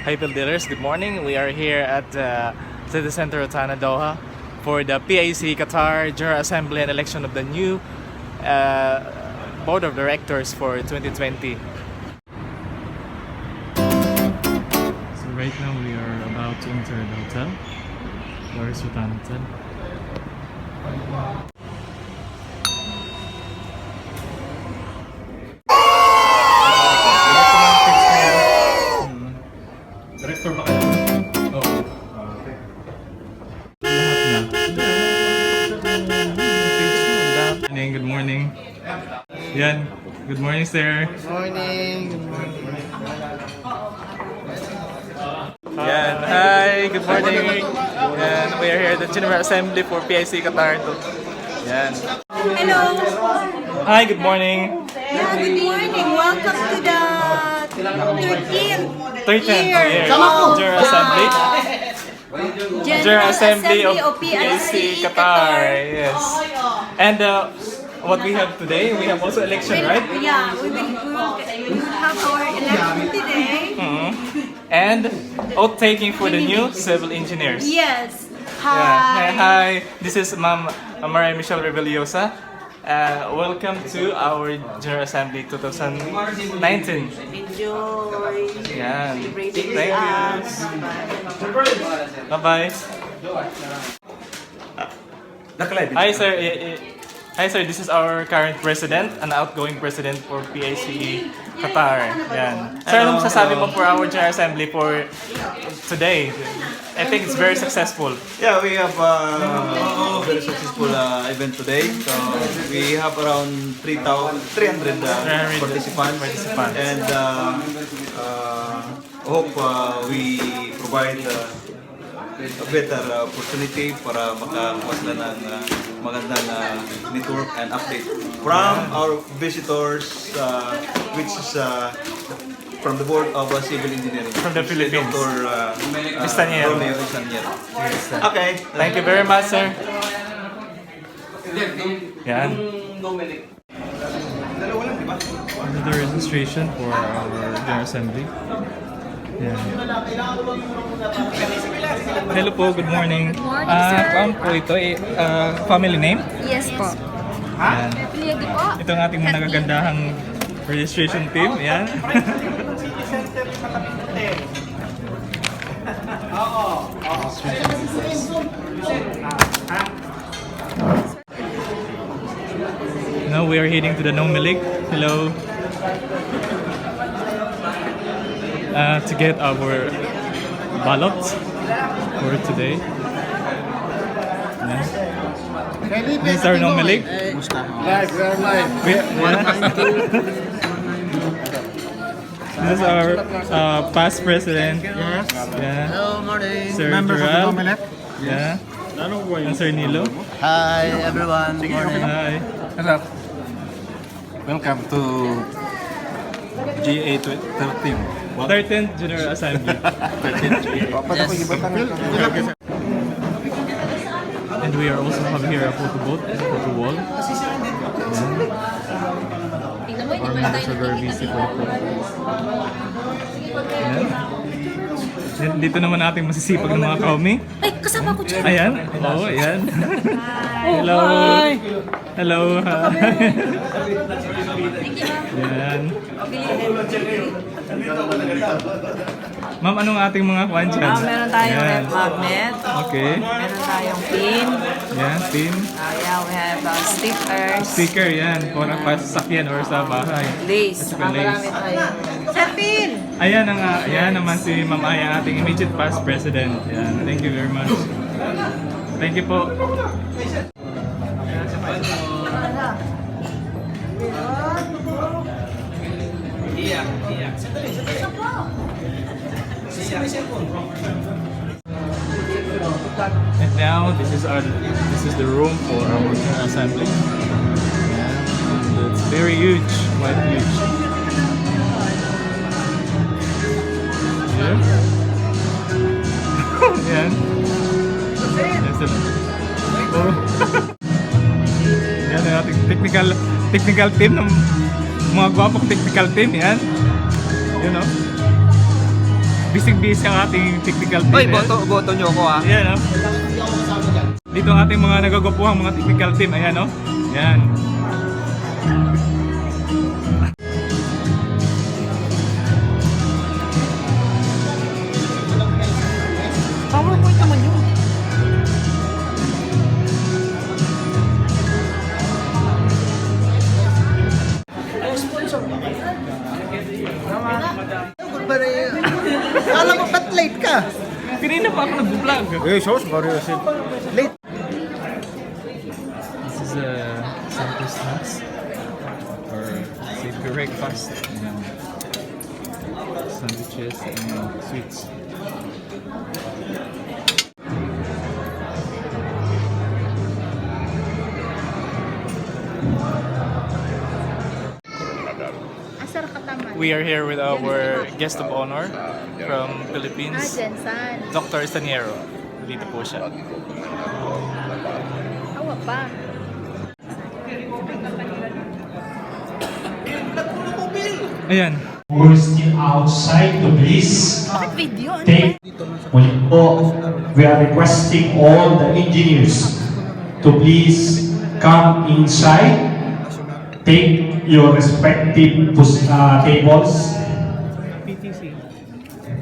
Hi field dealers, good morning. We are here at City Center Rotana, Doha for the PICE Qatar General Assembly and election of the new Board of Directors for 2020. So right now we are about to enter the hotel. Where is Rotana Hotel? Director ba kayo? Oo. Okay. Lahat na. Good morning. Yan. Good morning, sir. Good morning. Good morning. Yan. Hi. Good morning. Yan. We are here at the General Assembly for PICE Qatar. Yan. Hello. Hi. Good morning. Yeah, good morning. Welcome to the 13th year General Assembly. General Assembly of PICE Qatar. Yes. And what we have today, we have also election, right? Yeah, we will have our election today. And oath taking for the new civil engineers. Yes. Yeah. Hi. Hi. This is Ma'am Maria Michelle Rebeliosa. Welcome to our General Assembly 2019. Enjoy. Yan. Celebrating with Thank you. us. Bye-bye. Hi, sir. Hi, sir. This is our current president, an outgoing president for PICE Qatar. Yan. Sir, anong masasabi mo for our General Assembly for today? I think it's very successful. Yeah, we have a very successful event today. So we have around 300 participants. And hope we provide a better opportunity para makapasla ng magandang network and update from our visitors, which is from the Board of Civil Engineering. From the Philippines. Dr. Estaniero. Romeo Estaniero. Yes, sir. Okay. Thank you very much, sir. Yan. This is the registration for our General Assembly. Yan. Hello po, good morning. Good morning, sir. Ma'am po ito, family name? Yes po. Yan. Pilihan po. Ito ang ating mga nagagandahang registration team. Yan. Now we are heading to the Nomilig. Hello. To get our ballots for today. Yeah. This is our Nomilig. This is our past president. Yes. Yeah. Hello, morning. Sir Members of the Gerald. Nominate. Yeah. And Sir Nilo. Hi, everyone. Good morning. Hi. Hello. Welcome to GA 13. 13th General Assembly. And we are also have here a photo booth, photo wall. Our members are very busy for the photo. Ayan. Dito naman natin masisipag ng mga kaumi. Ay, kasama ko dyan. Ayan. Oo, ayan. Hello. Hello. Ayan. Ma'am, anong ating mga kwan dyan? Meron tayong Ayan. ref magnet. Okay. Meron tayong pin. Yan, pin. Yeah, we have stickers. Sticker yan. Kung pa sa sakyan or sa bahay. Lace. At saka lace. Marami tayo. Sir, pin! Ayan, ayan naman si Ma'am Aya, ating immediate past president. Yan. Thank you very much. Thank you po. And now this is the room for our General Assembly. Yeah, and it's very huge, quite huge. Yeah. Yan. Yes, sir. Oh. Yan ang ating technical team ng mga gwapong technical team yan. You know. Bisig-busy ang ating technical team. Hoy, boto nyo ako ha. Ayan, oh. Dito ang ating mga nagagupuhang mga technical team. Ayan, oh. Ayan. PowerPoint naman yun. Alam mo, ba't late ka? Kanina pa ako nag-vlog. Eh, sos, late. This is simple snacks or say breakfast. Sandwiches and sweets. Asar kataman. We are here with our guest of honor from Philippines, Jensan. Dr. Estaniero. Dito po siya. Awa pa. Ayan. Who are still outside to please Bakit video? Ano take. Muli po, we are requesting all the engineers to please come inside, take your respective tables.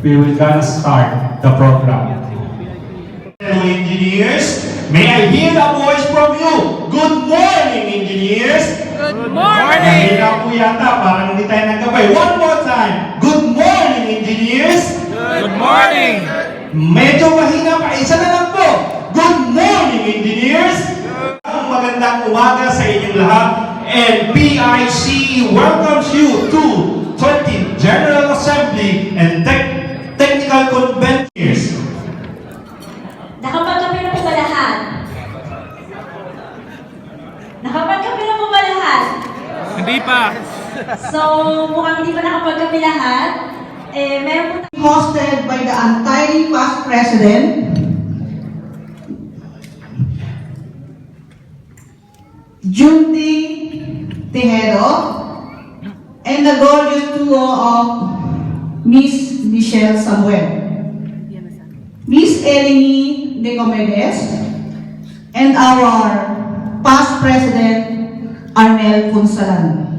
We will gonna start the program. Hello engineers, may I hear a voice from you? Good morning engineers! Good morning! Mahirap po yata, parang hindi tayo nagkabay. One more time! Good morning engineers! Good morning! Medyo mahina pa, isa na lang po! Good morning engineers! Magandang umaga sa inyong lahat, and PICE welcomes you to 20th General Assembly and Technical Convention. Nakapagkape na po ba lahat? Nakapagkape na po ba lahat? Hindi pa. So, mukhang hindi pa nakapagkape lahat. Meron po Hosted by the untidy past president, Junti Tejero, and the gorgeous duo of Miss Michelle Samuel, Miss Eleni Nicomedes, and our past president, Arnel Punsalan.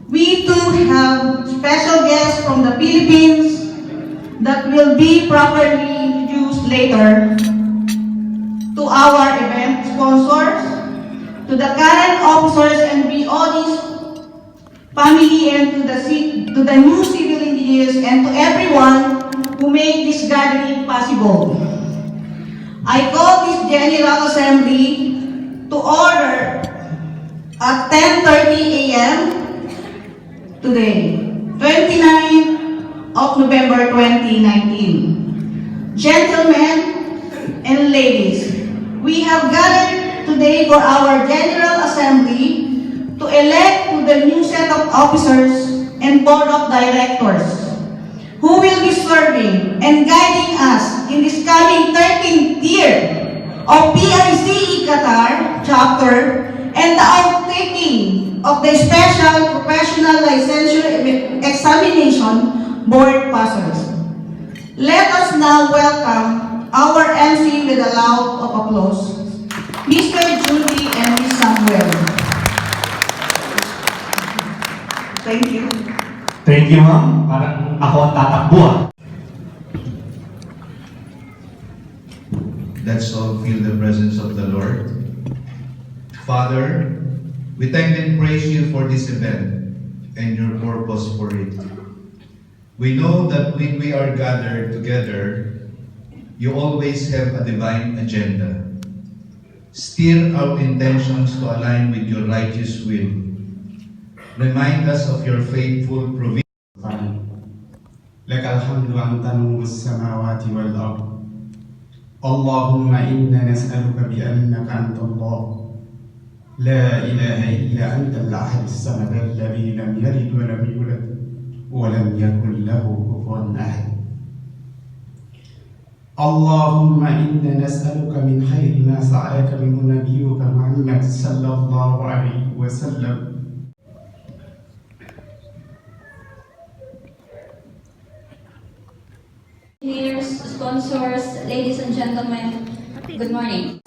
We too have special guests from the Philippines that will be properly introduced later, to our event sponsors, to the current officers and BODs family, and to the new civil engineers, and to everyone who made this gathering possible. I call this General Assembly to order at 10:30 a.m. today, 29 of November 2019. Gentlemen and ladies, we have gathered today for our General Assembly to elect to the new set of officers and Board of Directors who will be serving and guiding us in this coming 13th year of PICE Qatar chapter and the outtaking of the Special Professional Licensure Examination Board passers. Let us now welcome our MC with a loud of applause, Mr. Judy and Ms. Samuel. Thank you. Thank you, ma'am. Parang ako ang tatakbo, ah. Let's all feel the presence of the Lord. Father, we thank and praise you for this event and your purpose for it. We know that when we are gathered together, you always have a divine agenda. Steer our intentions to align with your righteous will. Remind us of your faithful provision. لك الحمد أنت نور السماوات والأرض اللهم إنا نسألك بأنك أنت الله لا إله إلا أنت الأحد الصمد الذي لم يلد ولم يولد ولم يكن له كفوا أحد اللهم إنا نسألك من خير ما سألك منه نبيك محمد صلى الله عليه وسلم Engineers, sponsors, ladies and gentlemen, good morning.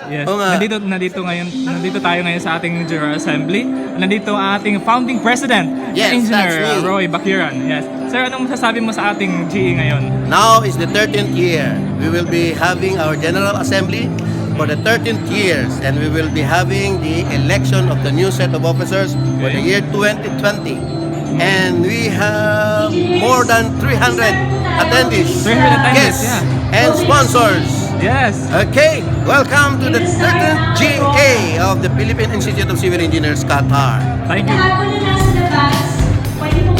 Yes. Nandito tayo ngayon sa ating General Assembly. Nandito ang ating founding president, Yes, Engineer that's me. Roy Bakiran. Yes. Sir, anong masasabi mo sa ating GE ngayon? Now is the 13th year. We will be having our General Assembly for the 13th years, and we will be having the election of the new set of officers for the year 2020. And we have more than 300 attendees, 300 attendees, guests, yeah. and sponsors. Yes. Okay, welcome to the 13th GA of the Philippine Institute of Civil Engineers, Qatar. Thank you. Lahat po na nasa labas, pwede po